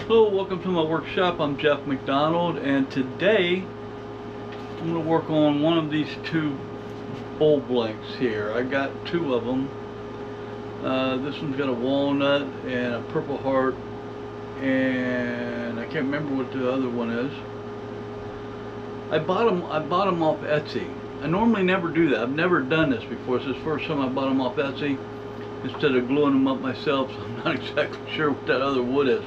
Hello, welcome to my workshop. I'm Jeff McDonald, and today I'm going to work on one of these two bowl blanks here. I got two of them. This one's got a walnut and a purple heart, and I can't remember what the other one is. I bought them off Etsy. I normally never do that. I've never done this before. This is the first time I bought them off Etsy instead of gluing them up myself, so I'm not exactly sure what that other wood is.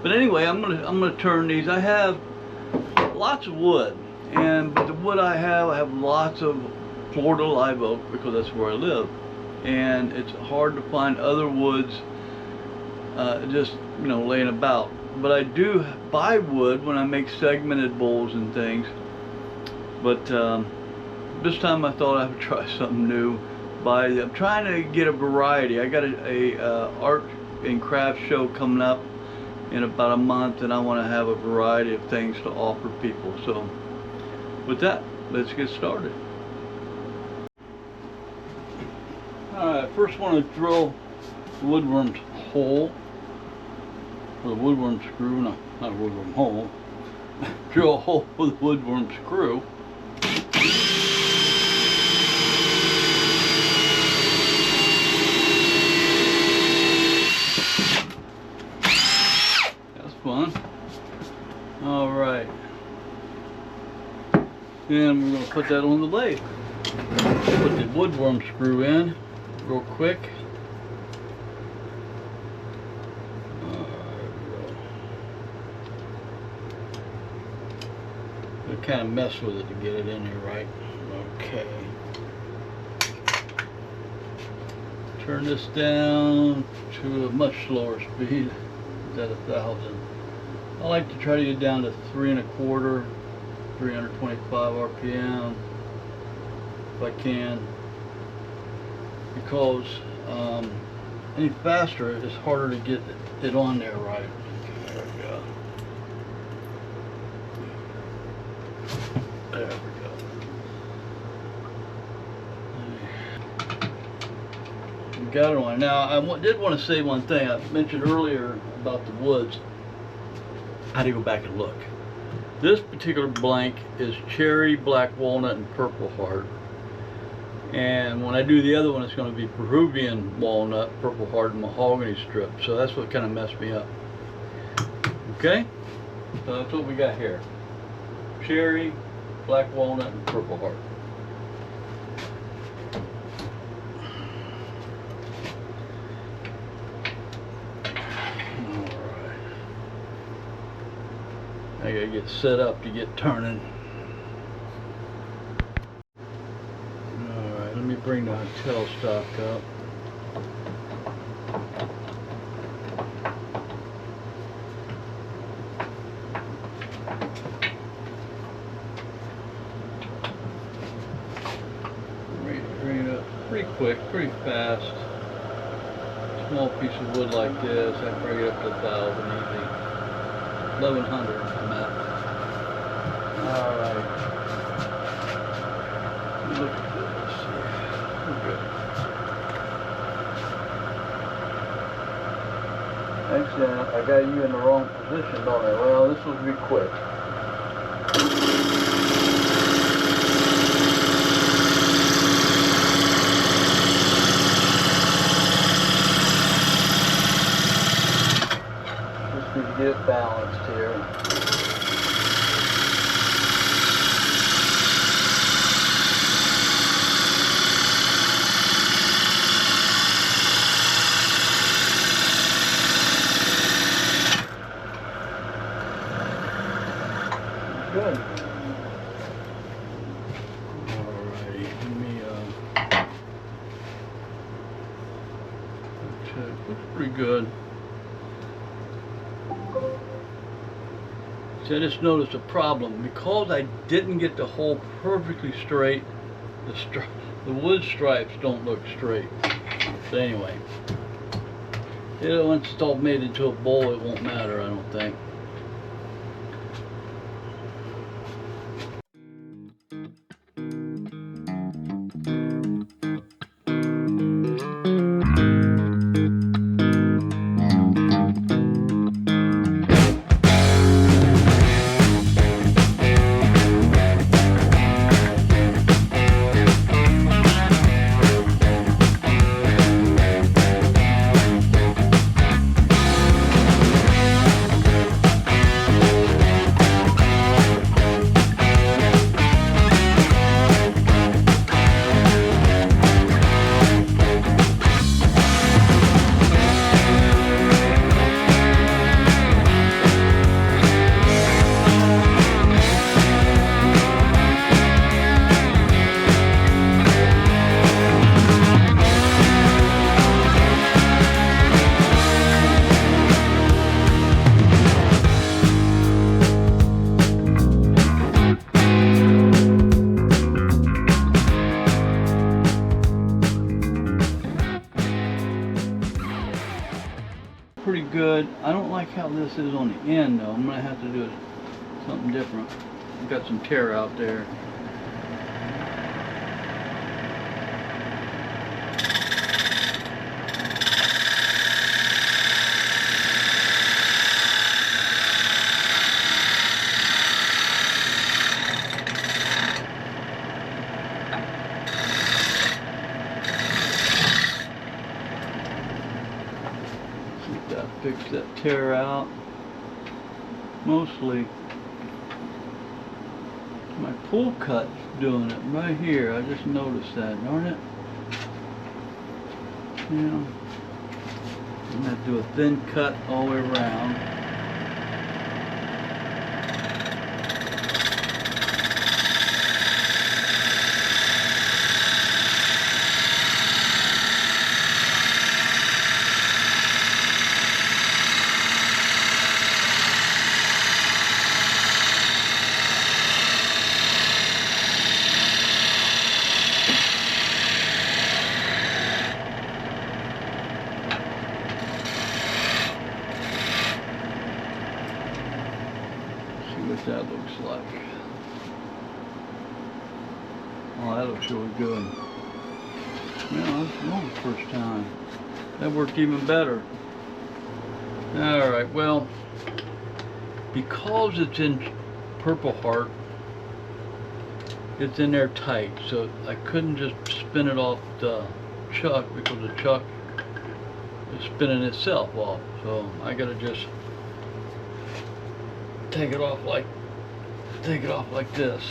But anyway, I'm gonna turn these. I have lots of wood, but the wood I have lots of Florida live oak because that's where I live, and it's hard to find other woods just laying about. But I do buy wood when I make segmented bowls and things. But this time I thought I would try something new. I'm trying to get a variety. I got a art and craft show coming up in about a month, and I want to have a variety of things to offer people. So with that, let's get started. Alright, first I want to drill the woodworm's hole, or the woodworm screw, no, not a woodworm hole. Drill a hole with the woodworm screw. Fun. Alright. And we're going to put that on the lathe. Put the woodworm screw in real quick. I'll kind of mess with it to get it in there right. Okay. Turn this down to a much slower speed. At 1,000. I like to try to get down to 3 1/4, 325 RPM if I can, because any faster it's harder to get it on there right. Okay, there we go. There we go. Got it on. Now I did want to say one thing. I mentioned earlier about the woods. I had to go back and look. This particular blank is cherry, black walnut, and purple heart. And when I do the other one, it's going to be Peruvian walnut, purple heart, and mahogany strip. So that's what kind of messed me up. Okay, so that's what we got here: cherry, black walnut, and purple heart. I gotta get set up to get turning. Alright, let me bring the tail stock up. Bring it up pretty quick, pretty fast. Small piece of wood like this, I can bring it up to 1,000 easy. 1,100 I'm at. Alright. Look at this. We're good. Actually, I got you in the wrong position, don't I? Well, this will be quick. Just need to get it balanced here. Good. Alrighty, let me check. Looks pretty good. See, I just noticed a problem because I didn't get the hole perfectly straight. The wood stripes don't look straight. So anyway, once it's all made into a bowl, it won't matter, I don't think. good. I don't like how this is on the end though. I'm gonna have to do something different. I've got some tear out there. Fix that tear out. Mostly my pull cut's doing it right here. I just noticed that, darn it. Yeah. I'm gonna have to do a thin cut all the way around. That looks like. Oh, that looks really good. Yeah, that's not the first time. That worked even better. Alright, well, because it's in purpleheart, it's in there tight, so I couldn't just spin it off the chuck because the chuck is spinning itself off. So I gotta just take it off like this.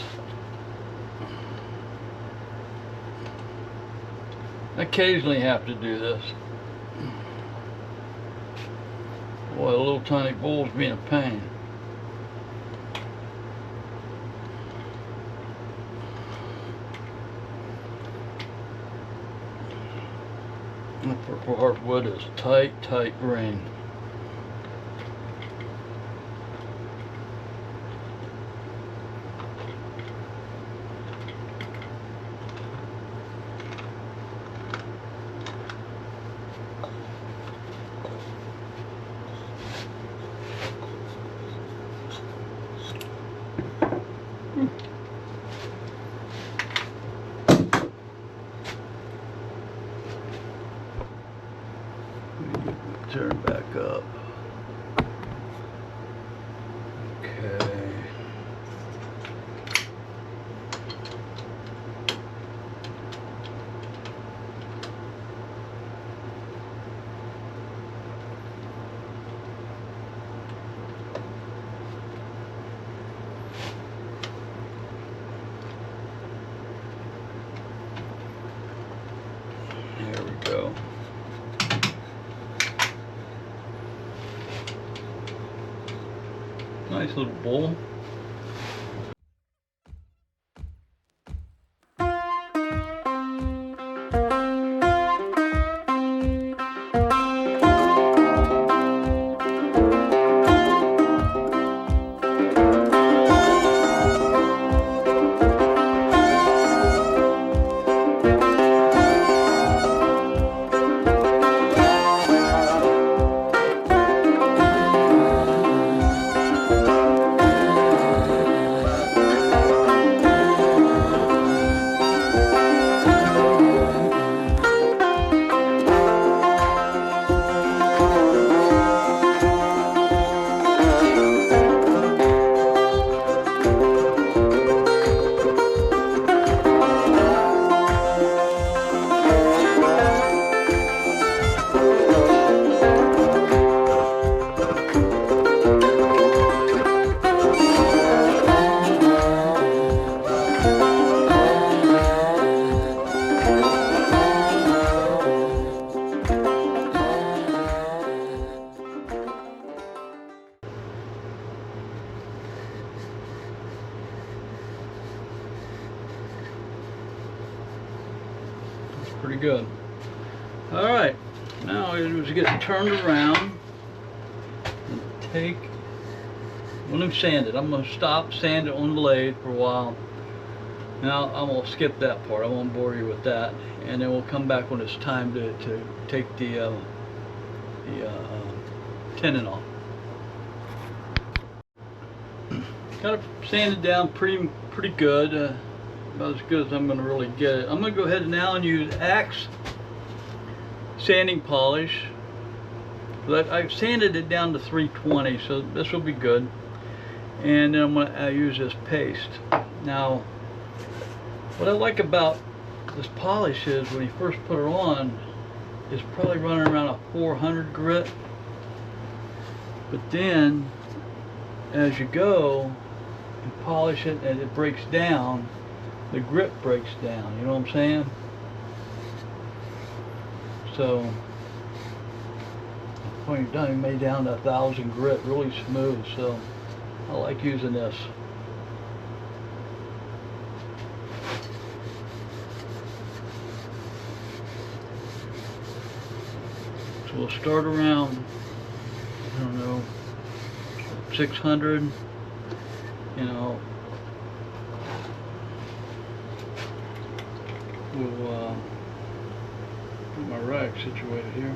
I occasionally have to do this. Boy, a little tiny bull's being a pain. The purpleheart wood is tight grain. Turn back up. Okay. There we go. Nice little bowl. Pretty good. All right, now it was getting turned around and take, when I'm sanded, I'm going to stop, sand it on the lathe for a while. Now I'm going to skip that part, I won't bore you with that, and then we'll come back when it's time to take the tenon off. Got it sanded down pretty good, about as good as I'm going to really get it. I'm going to go ahead now and use Axe sanding polish. But I've sanded it down to 320, so this will be good. And then I'm going to use this paste. Now, what I like about this polish is when you first put it on, it's probably running around a 400 grit. But then, as you go and polish it and it breaks down, the grip breaks down. You know what I'm saying? So when you're done, you may down to 1,000 grit, really smooth. So I like using this. So we'll start around, I don't know, 600. You know, we'll get my rack situated here.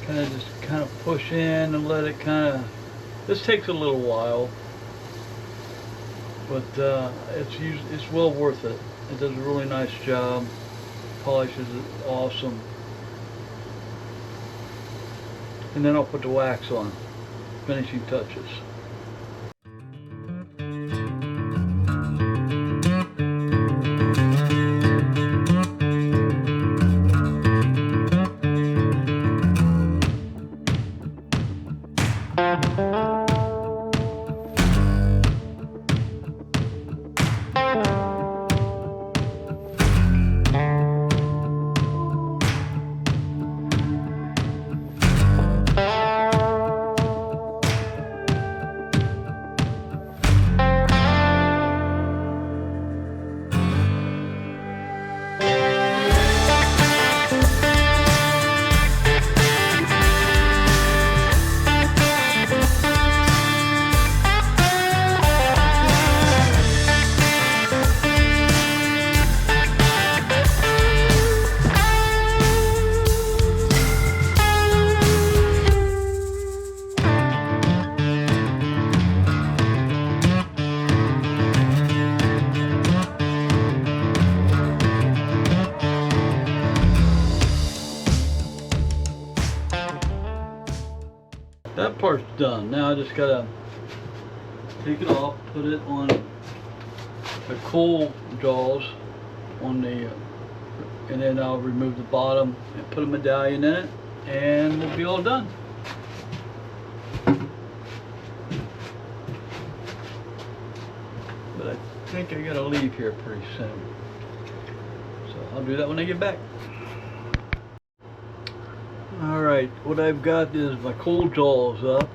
Kind of push in and let it this takes a little while, but it's well worth it. It does a really nice job. Polishes it awesome. And then I'll put the wax on, finishing touches. That part's done. Now I just gotta take it off, put it on the coal jaws on the, and then I'll remove the bottom and put a medallion in it, and we'll be all done. But I think I gotta leave here pretty soon, so I'll do that when I get back. Alright, what I've got is my coal jaws up.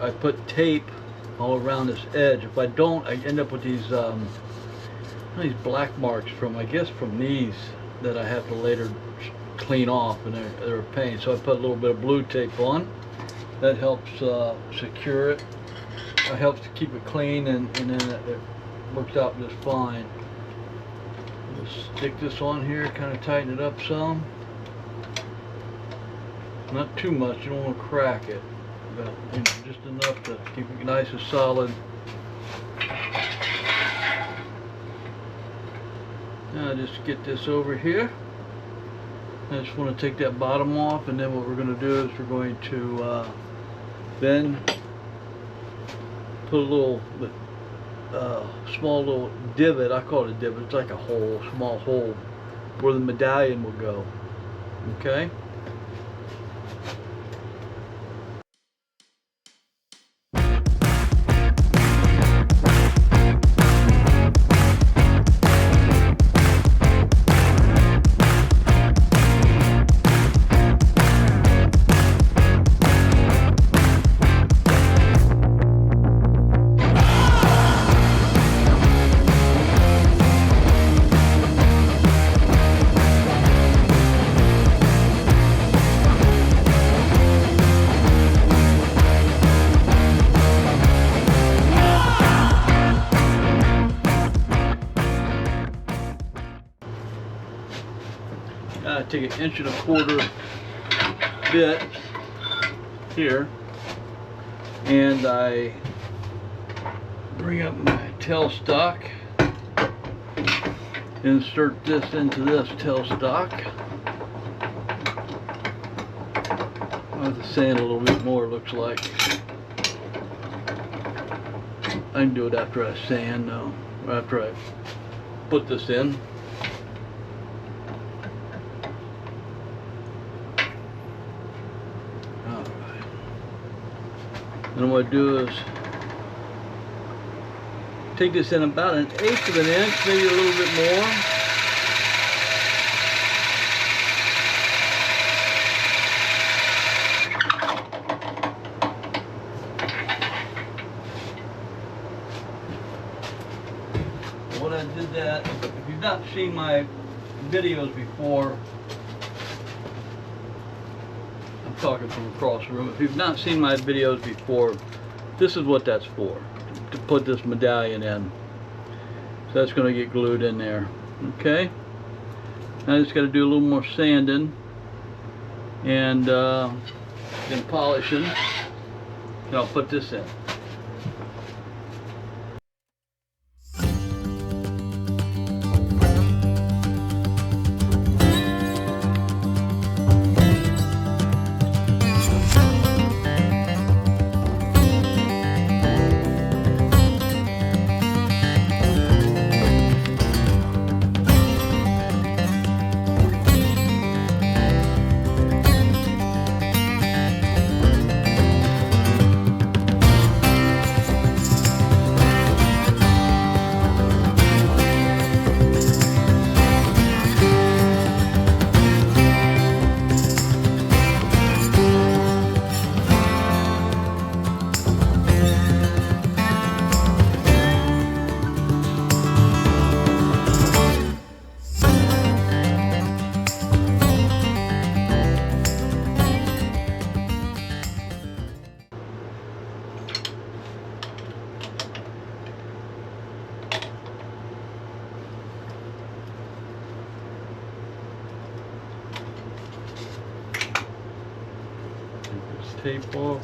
I put tape all around this edge. If I don't, I end up with these black marks from, I guess, from these that I have to later clean off, and they're a pain. So I put a little bit of blue tape on. That helps secure it. It helps to keep it clean, and then it works out just fine. Just stick this on here, kind of tighten it up some. Not too much, you don't want to crack it, but you know, just enough to keep it nice and solid. Now I just get this over here. I just want to take that bottom off, and then what we're going to do is we're going to then put a little small little divot. I call it a divot. It's like a hole, small hole, where the medallion will go. Okay. Take an 1.25 inch bit here, and I bring up my tailstock, insert this into this tailstock. I have to sand a little bit more, it looks like. I can do it after I sand though, after I put this in. Alright. Then what I do is take this in about 1/8 of an inch, maybe a little bit more. What I did that, if you've not seen my videos before, I'm talking from across the room. If you've not seen my videos before, this is what that's for. To put this medallion in. So that's going to get glued in there. Okay? Now I just got to do a little more sanding and then polishing. And I'll put this in. Tape off.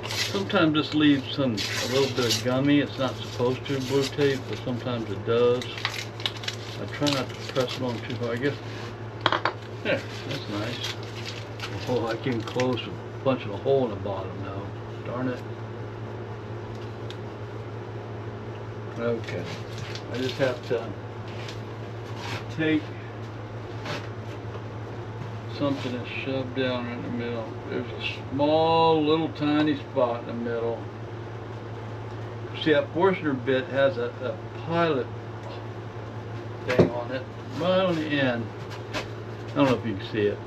Sometimes this leaves a little bit of gummy. It's not supposed to, blue tape, but sometimes it does. I try not to press it on too hard. I guess, yeah, that's nice. Oh, I came close with punching a hole in the bottom now. Darn it. Okay, I just have to take something that's shoved down in the middle. There's a small little tiny spot in the middle. See, that Forstner bit has a pilot thing on it right on the end. I don't know if you can see it.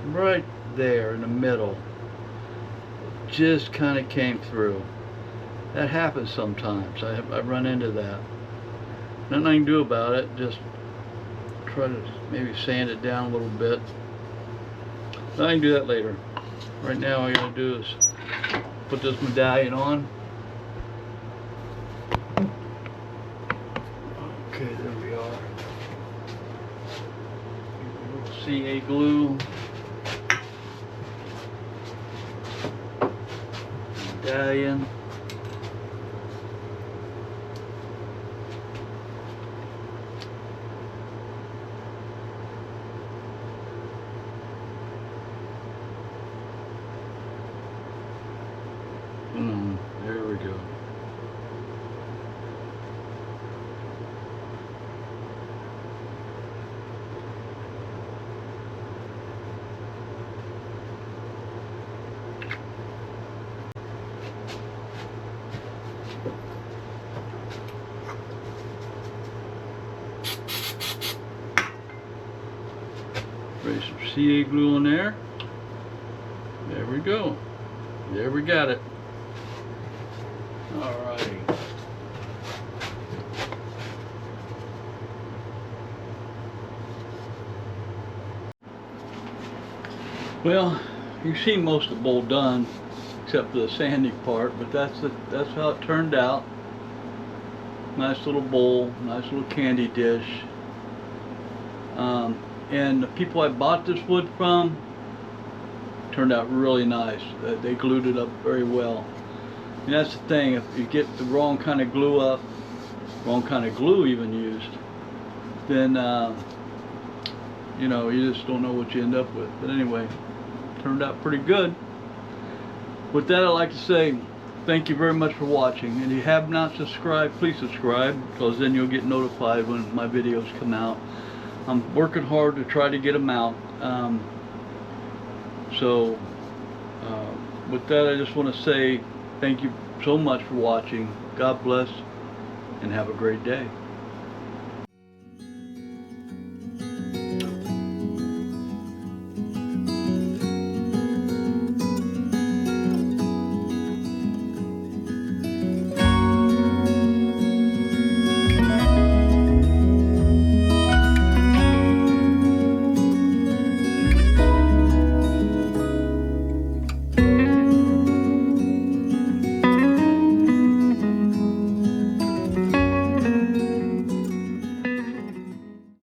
Right there in the middle. Just kind of came through. That happens sometimes. I run into that. Nothing I can do about it. Just try to maybe sand it down a little bit. I can do that later. Right now all I gotta do is put this medallion on. Okay, there we are. A little CA glue. Medallion. There we go. Spray some CA glue on there. There we go. There we got it. Alrighty. Well, you see most of the bowl done, except for the sanding part, but that's how it turned out. Nice little bowl, nice little candy dish. And the people I bought this wood from, turned out really nice. They glued it up very well. And that's the thing, if you get the wrong kind of glue up, wrong kind of glue even used, then you know, you just don't know what you end up with. But anyway, turned out pretty good. With that, I'd like to say thank you very much for watching. And if you have not subscribed, please subscribe, because then you'll get notified when my videos come out. I'm working hard to try to get them out. With that, I just want to say thank you so much for watching. God bless, and have a great day.